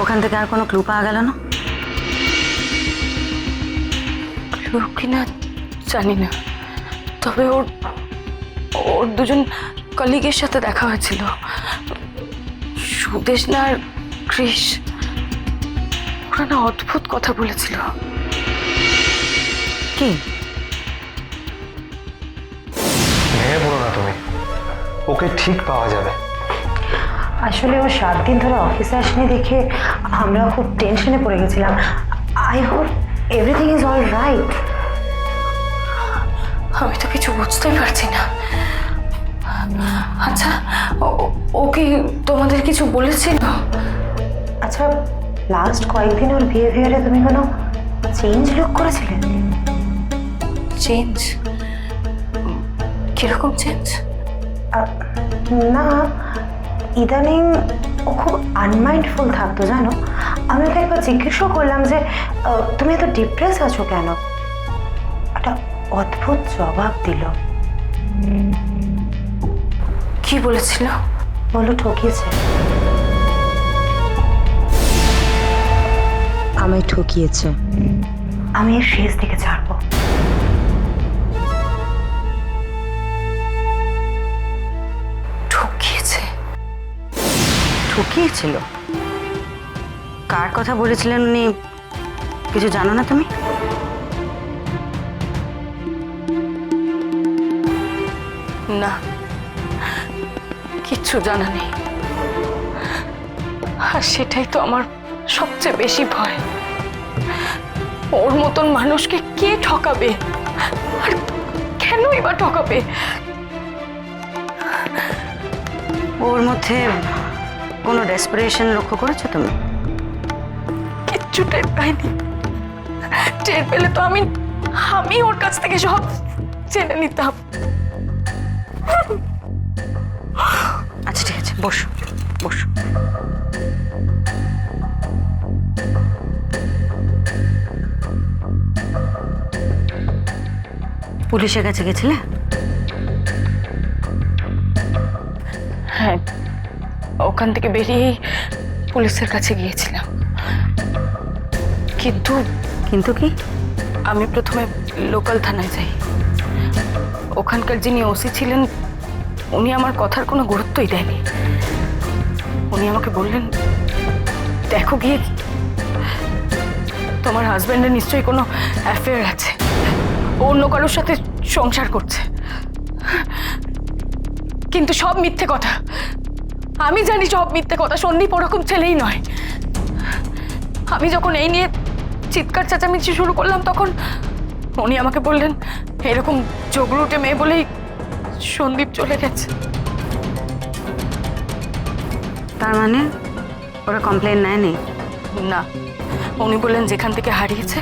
ওখান থেকে আর কোনো ক্লু পাওয়া গেল না? ক্লু কিনা জানি না, তবে ওর ওর দুজন কলিগের সাথে দেখা হয়েছিল, সুদেশনা আর কৃষ। ওরা না অদ্ভুত কথা বলেছিল। কি? ভেঙে পড়ো না তুমি, ওকে ঠিক পাওয়া যাবে। আসলে ও 7 দিন ধরে অফিসে আসেনি দেখে আমরা খুব টেনশনে পড়ে গেছিলাম। I hope everything is all right. আমি তো কিছু বুঝতেই পারছি না। আচ্ছা, ও কি তোমাদের কিছু বলেছিল? আচ্ছা, লাস্ট কয়েকদিন ওর বিহেভিয়ারে তুমি কোনো চেঞ্জ লুক করেছিলে? চেঞ্জ? কিরকম চেঞ্জ? না, ইদানিং ও খুব আনমাইন্ডফুল থাকতো জানো। আমি ওকে একবার জিজ্ঞেসও করলাম যে তুমি এত ডিপ্রেস আছো কেন। একটা অদ্ভুত জবাব দিল। কি বলেছিল? বলো ঠকিয়েছে। আমায় ঠকিয়েছে। আমি এর শেষ দিকে ছাড়বো। ঠকিয়েছে? ঠকিয়েছিল? কার কথা বলেছিলেন উনি কিছু জানো না তুমি? না, কিচ্ছু জানা নেই। আর সেটাই তো আমার সবচেয়ে বেশি ভয়। ওর মতন মানুষকে কে ঠকাবে, আর কেনই বা ঠকাবে? ওর মধ্যে কোনো ডেসপারেশন লক্ষ্য করেছো তুমি? কিচ্ছু টের পাইনি। টের পেলে তো আমি ওর কাছ থেকে সব জেনে নিতাম। আচ্ছা ঠিক আছে, বসো বসো। পুলিশের কাছে গেছিলে? হ্যাঁ, ওখান থেকে বেরিয়েই পুলিশের কাছে গিয়েছিলাম। কিন্তু কিন্তু কি? আমি প্রথমে লোকাল থানায় যাই। ওখানকার যিনি ওসি ছিলেন উনি আমার কথার কোনো গুরুত্বই দেয়নি। উনি আমাকে বললেন, দেখো গিয়ে, তোমার হাজব্যান্ডের নিশ্চয়ই কোনো অ্যাফেয়ার আছে, অন্য কারোর সাথে সংসার করছে। কিন্তু সব মিথ্যে কথা। আমি জানি সব মিথ্যে কথা। সন্দীপ ওরকম ছেলেই নয়। আমি যখন এই নিয়ে চিৎকার চেঁচামেচি শুরু করলাম তখন উনি আমাকে বললেন, এরকম ঝগড়ুটে মেয়ে বলেই সন্দীপ চলে গেছে। তার মানে ওরা কমপ্লেন নেয়নি? না, উনি বললেন যেখান থেকে হারিয়েছে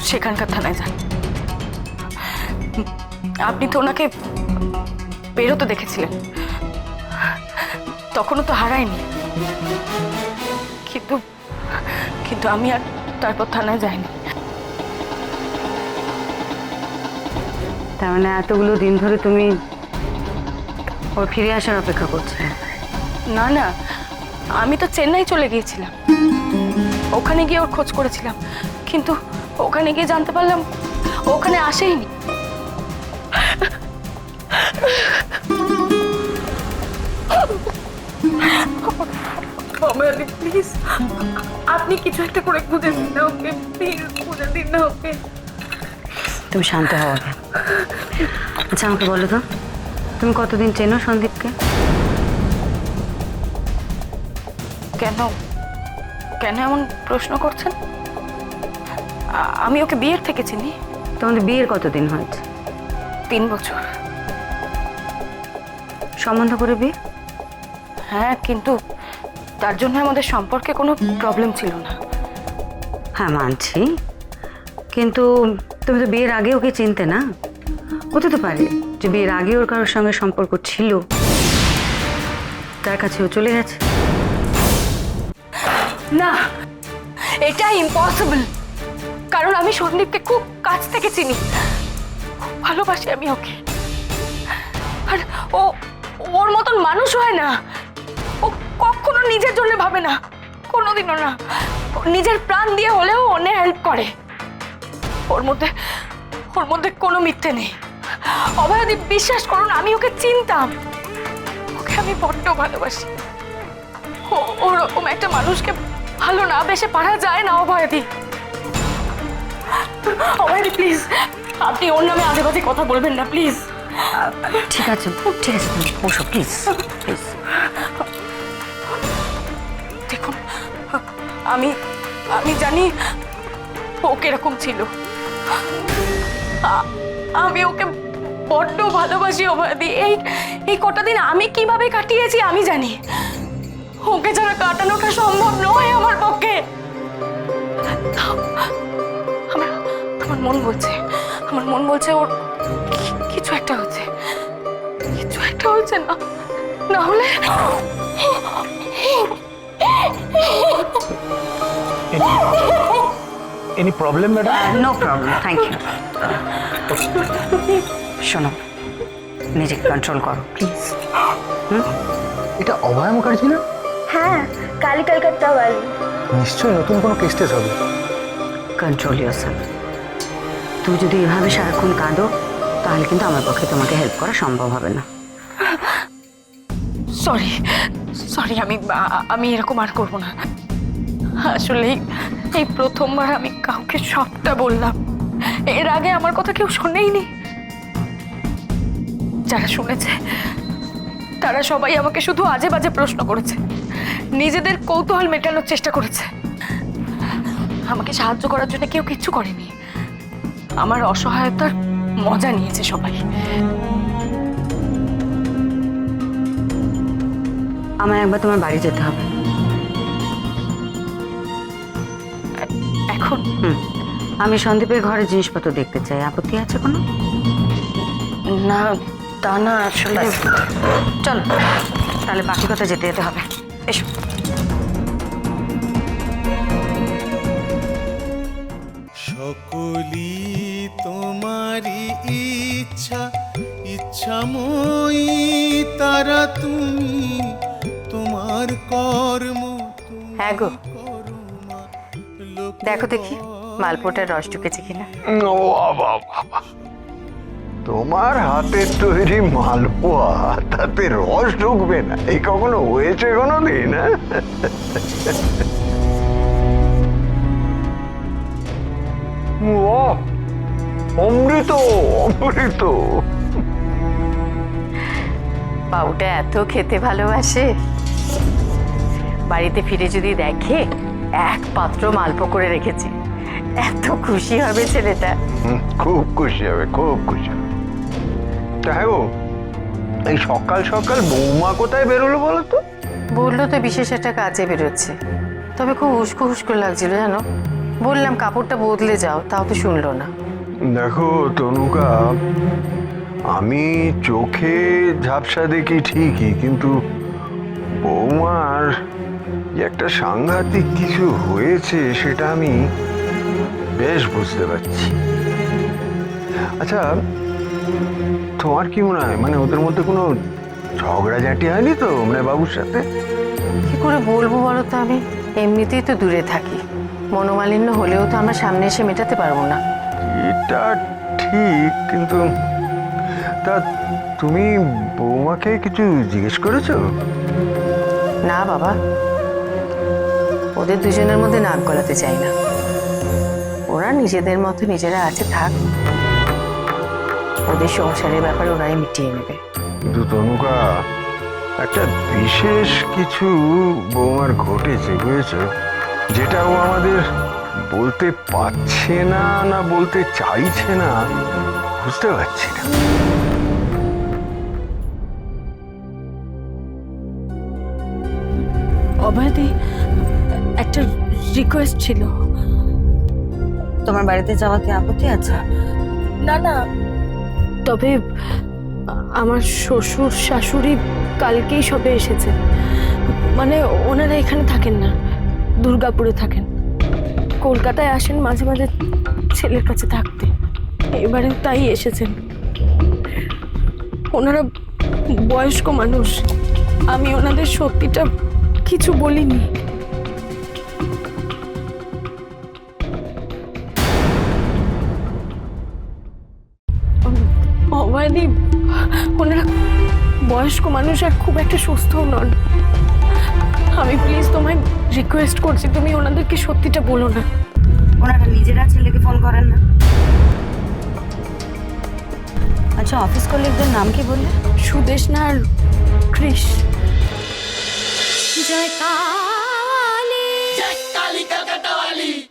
সেখানকার থানায় যান। আপনি তো ওনাকে বেরোতে দেখেছিলেন, তখনও তো হারায়নি। কিন্তু কিন্তু আমি আর তারপর থানায় যাইনি। তার মানে এতগুলো দিন ধরে তুমি ওর ফিরে আসার অপেক্ষা করছো? না না, আমি তো চেন্নাই চলে গিয়েছিলাম। ওখানে গিয়ে ওর খোঁজ করেছিলাম, কিন্তু ওখানে গিয়ে জানতে পারলাম ও ওখানে আসেইনি। প্লিজ আপনি কিছু একটা করে খুঁজে দিন না ওকে, প্লিজ খুঁজে দিন না ওকে। তুমি শান্ত হও আগে। আচ্ছা আমাকে বলো তো, তুমি কতদিন চেনো সন্দীপকে? কেন কেন এমন প্রশ্ন করছেন? আমি ওকে বিয়ের থেকে চিনি। তোমাদের বিয়ের কতদিন হয়েছে? 3 বছর। সম্বন্ধ করে বিয়ে? হ্যাঁ, কিন্তু তার জন্য আমাদের সম্পর্কে কোনো প্রবলেম ছিল না। হ্যাঁ মানছি, কিন্তু তুমি তো বিয়ের আগে ওকে চিনতে না? হতে তো পারে যে বিয়ের আগে ওর কারোর সঙ্গে সম্পর্ক ছিল, তার কাছে ও চলে গেছে। না, এটা ইম্পসিবল। কারণ আমি সন্দীপকে খুব কাছ থেকে চিনি, খুব ভালোবাসি আমি ওকে। আর ওর মতন মানুষ হয় না। ও কখনো নিজের জন্য ভাবে না, কোনোদিনও না। ও নিজের প্রাণ দিয়ে হলেও অন্যের হেল্প করে। ওর মধ্যে কোনো মিথ্যে নেই। অভয়াদি, বিশ্বাস করুন, আমি ওকে চিনতাম। ওকে আমি বড্ড ভালোবাসি। ওরকম একটা মানুষকে ভালো না বেশে পারা যায় না অভয়াদি। অভয়াদি প্লিজ, আপনি ওর নামে আজে বাজে কথা বলবেন না প্লিজ। ঠিক আছে ঠিক আছে, তুমি বসো প্লিজ প্লিজ। দেখুন, আমি জানি ও কিরকম ছিল। আমি ওকে বড্ড ভালোবাসি অভয়াদি। এই কটা দিন আমি কিভাবে কাটিয়েছি আমি জানি। ওকে ছাড়া কাটানোটা সম্ভব নয় আমার পক্ষে। আমার মন বলছে ওর কিছু একটা হচ্ছে না হলে। Any problem madam? No problem, thank you. শোনো, নিজেকে কন্ট্রোল করো প্লিজ। এটা অভয় মুখার্জি না? হ্যাঁ, কালী কলকাতা বাড়ি। নিশ্চয়ই নতুন কোনো কেস টেস হবে। Control yourself. তুমি যদি এভাবে সারাক্ষণ কাঁদো তাহলে কিন্তু আমার পক্ষে তোমাকে হেল্প করা সম্ভব হবে না। সরি, আমি এরকম আর করবো না। আসলে এই প্রথমবার আমি কাউকে সবটা বললাম। এর আগে আমার কথা কেউ শোনেইনি। যারা শুনেছে তারা সবাই আমাকে শুধু আজে বাজে প্রশ্ন করেছে, নিজেদের কৌতূহল মেটানোর চেষ্টা করেছে। আমাকে সাহায্য করার জন্য কেউ কিচ্ছু করেনি। আমার অসহায়তার মজা নিয়েছে সবাই। আমার একবার তোমার বাড়ি যেতে হবে এখন। আমি সন্দীপের ঘরে জিনিসপত্র দেখতে চাই, আপত্তি আছে কোনো? না, তা না, আসলে চলো তাহলে বাকি কথা যেতে হবে। এসো। সকলি তোমারি ইচ্ছাময়ী তারা তুমি, তোমার কর্ম। হ্যাঁ গো, দেখো দেখি মালপোটার রস ঢুকেছে কিনা। ও বাবা বাবা, তোমার হাতের তৈরি মালপোয়া তাতে রস ঢুকবে না? এই কখনো হয়েছে কোনোদিন? অমৃত অমৃত। বাবুটা এত খেতে ভালোবাসে, বাড়িতে ফিরে যদি দেখে এক পাত্র মালপো করে রেখেছি, এত খুশি হবে ছেলেটা। খুব খুশি হবে, খুব খুশি হবে। তা হ্যাঁ গো, এই সকাল সকাল বৌমা কোথায় বেরোলো বলো তো? বললো তো বিশেষ একটা কাজে বেরোচ্ছে, তবে খুব উস্কো উস্কো লাগছিল জানো। বললাম কাপড়টা বদলে যাও, তাও তো শুনলো না। দেখো তনুকা, আমি চোখে ঝাপসা দেখি ঠিকই, কিন্তু বৌমার যে একটা সাংঘাতিক কিছু হয়েছে সেটা আমি বেশ বুঝতে পারছি। আচ্ছা, তোমার কি মনে হয়, মানে ওদের মধ্যে কোনো ঝগড়াঝাঁটি হয়নি তো মানে বাবুর সাথে? কি করে বলবো বলো তো, আমি এমনিতেই তো দূরে থাকি, মনোমালিন্য হলেও তো আমার সামনে এসে মেটাতে পারবো না। এটা ঠিক, কিন্তু তা তুমি বৌমাকে কিছু জিজ্ঞেস করেছো? না বাবা, ওদের দুজনের মধ্যে নাক গলাতে চাই না। ওরা নিজেদের মতো নিজেরা আছে, থাক। ওদের সংসারের ব্যাপারে ওরাই মিটিয়ে নেবে। কিন্তু তনুকা, একটা বিশেষ কিছু বৌমার ঘটেছে বুঝেছ, যেটা ও আমাদের বলতে পারছে না, না বলতে চাইছে না, বুঝতে পারছি না। অভয়াদি, একটা রিকোয়েস্ট ছিল। তোমার বাড়িতে যাওয়াতে আপত্তি আছে? না, তবে আমার শ্বশুর শাশুড়ি কালকেই সবে এসেছে। মানে ওনারা এখানে থাকেন না, দুর্গাপুরে থাকেন। কলকাতায় আসেন মাঝে মাঝে ছেলের কাছে থাকতে, এবারে তাই এসেছেন। ওনারা বয়স্ক মানুষ, আমি ওনাদের সত্যিটা কিছু বলিনি। ওনারা বয়স্ক মানুষ আর খুব একটা সুস্থও নন। আমি প্লিজ তোমায় রিকোয়েস্ট করছি, তুমি ওনাদেরকে সত্যিটা বলো না। ওনারা নিজেরা ছেলেকে ফোন করেন না? আচ্ছা, অফিস কলিগদের নাম কি বললে? সুদেশনা আর কৃষ। জয় কালী জয় কালী কলকাতা वाली